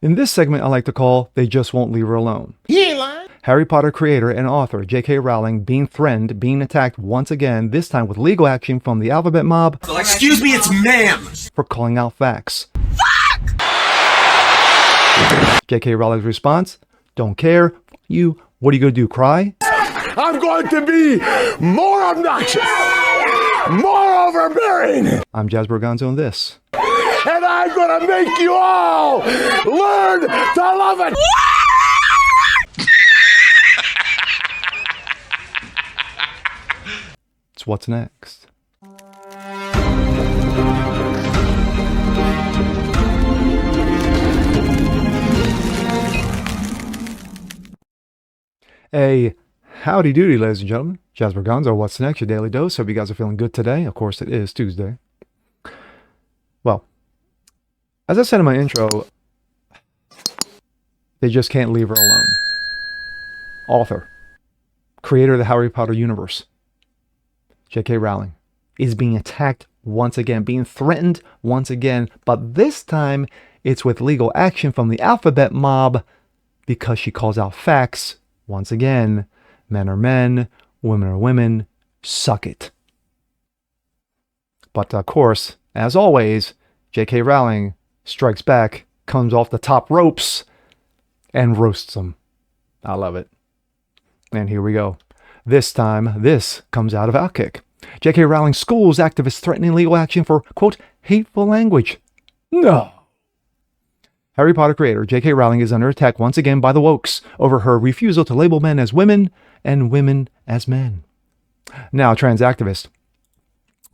In this segment I like to call They Just Won't Leave Her Alone. He ain't lying. Harry Potter creator and author J.K. Rowling being threatened, being attacked once again, this time with legal action from the alphabet mob. Excuse me, it's ma'am. For calling out facts. Fuck! J.K. Rowling's response, don't care, you, what are you going to do, cry? I'm going to be more obnoxious, more overbearing. I'm Jazz Berganzo and this. And I'm going to make you all learn to love it. It's what's next. A howdy doody, ladies and gentlemen. Jazz Berganzo, what's next? Your daily dose. Hope you guys are feeling good today. Of course, it is Tuesday. Well, as I said in my intro, they just can't leave her alone. Author, creator of the Harry Potter universe, J.K. Rowling, is being attacked once again, being threatened once again, but this time it's with legal action from the alphabet mob because she calls out facts. Once again, men are men, women are women, suck it. But of course, as always, J.K. Rowling strikes back, comes off the top ropes, and roasts them. I love it. And here we go. This time, this comes out of Outkick. J.K. Rowling schools activists threatening legal action for, quote, hateful language. No. Harry Potter creator J.K. Rowling is under attack once again by the wokes over her refusal to label men as women and women as men. Now, trans activists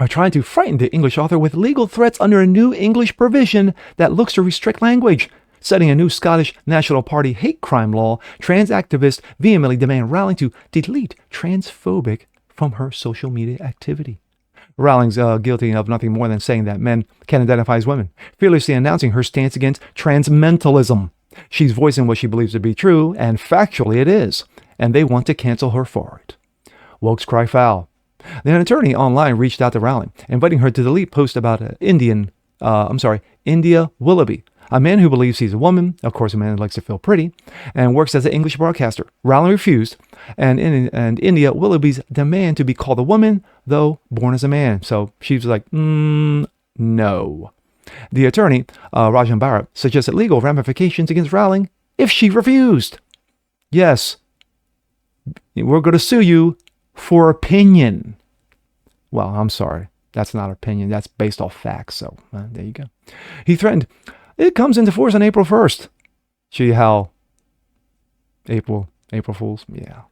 are trying to frighten the English author with legal threats under a new English provision that looks to restrict language. Citing a new Scottish National Party hate crime law, trans activists vehemently demand Rowling to delete transphobic from her social media activity. Rowling's guilty of nothing more than saying that men can identify as women, fearlessly announcing her stance against transmentalism. She's voicing what she believes to be true, and factually it is, and they want to cancel her for it. Wokes cry foul. Then an attorney online reached out to Rowling, inviting her to delete posts about India Willoughby, a man who believes he's a woman, of course a man who likes to feel pretty, and works as an English broadcaster. Rowling refused, and India Willoughby's demand to be called a woman, though born as a man. So she was like, no. The attorney, Rajan Bharat, suggested legal ramifications against Rowling if she refused. Yes, we're going to sue you for opinion. Well, I'm sorry. That's not opinion. That's based off facts. So there you go. He threatened, it comes into force on April 1st. See how April Fools? Yeah.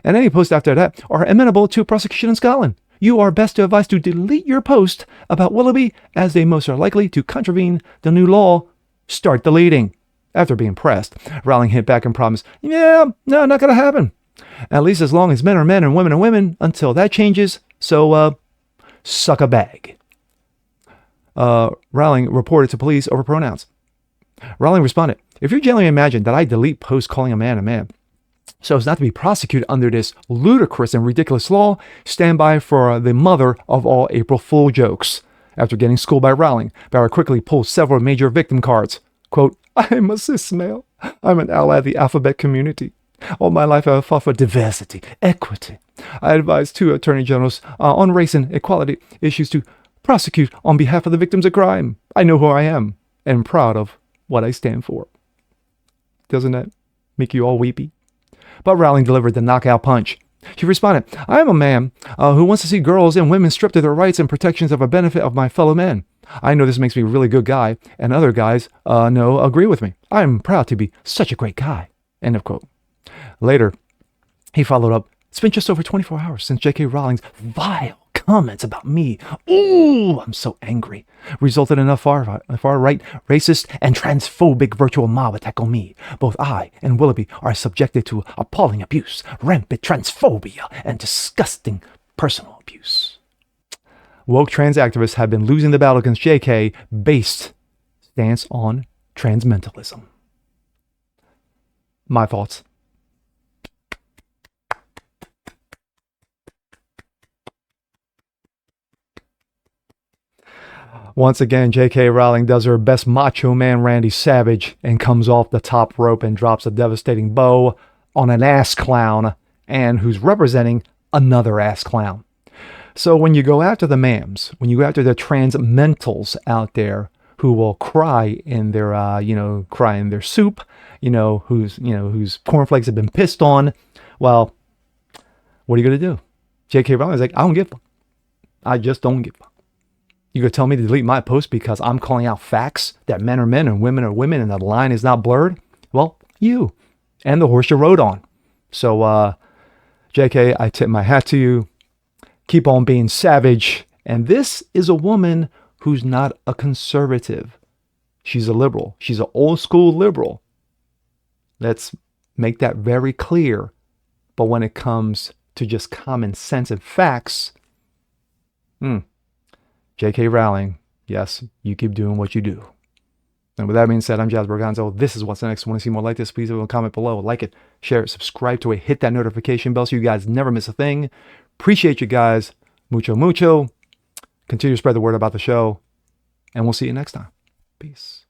And any post after that are amenable to prosecution in Scotland. You are best advised to delete your post about Willoughby, as they most are likely to contravene the new law. Start deleting. After being pressed, Rowling hit back and promised, no, not going to happen. At least as long as men are men and women are women, until that changes. So, suck a bag. Rowling reported to police over pronouns. Rowling responded, if you genuinely imagine that I delete posts calling a man, so as not to be prosecuted under this ludicrous and ridiculous law, stand by for the mother of all April Fool jokes. After getting schooled by Rowling, Barrett quickly pulled several major victim cards. Quote, I'm a cis male. I'm an ally of the alphabet community. All my life I have fought for diversity, equity. I advised two attorney generals on race and equality issues to prosecute on behalf of the victims of crime. I know who I am and am proud of what I stand for. Doesn't that make you all weepy? But Rowling delivered the knockout punch. She responded, I am a man who wants to see girls and women stripped of their rights and protections of a benefit of my fellow men. I know this makes me a really good guy, and other guys agree with me. I am proud to be such a great guy. End of quote. Later, he followed up, it's been just over 24 hours since J.K. Rowling's vile comments about me, ooh, I'm so angry, resulted in a far-right, racist, and transphobic virtual mob attack on me. Both I and Willoughby are subjected to appalling abuse, rampant transphobia, and disgusting personal abuse. Woke trans activists have been losing the battle against J.K. based stance on transmentalism. My thoughts. Once again, J.K. Rowling does her best Macho Man Randy Savage and comes off the top rope and drops a devastating blow on an ass clown and who's representing another ass clown. So when you go after the mams, when you go after the trans mentals out there who will cry in their, cry in their soup, whose cornflakes have been pissed on, well, what are you going to do? J.K. Rowling's like, I don't give a fuck. I just don't give a fuck. You could tell me to delete my post because I'm calling out facts that men are men and women are women and the line is not blurred? Well, you and the horse you rode on. So, JK, I tip my hat to you. Keep on being savage. And this is a woman who's not a conservative. She's a liberal. She's an old school liberal. Let's make that very clear. But when it comes to just common sense and facts, J.K. Rowling, yes, you keep doing what you do. And with that being said, I'm Jasper Gonzo. This is What's Next. Want to see more like this? Please leave a comment below. Like it, share it, subscribe to it, hit that notification bell so you guys never miss a thing. Appreciate you guys. Mucho, mucho. Continue to spread the word about the show. And we'll see you next time. Peace.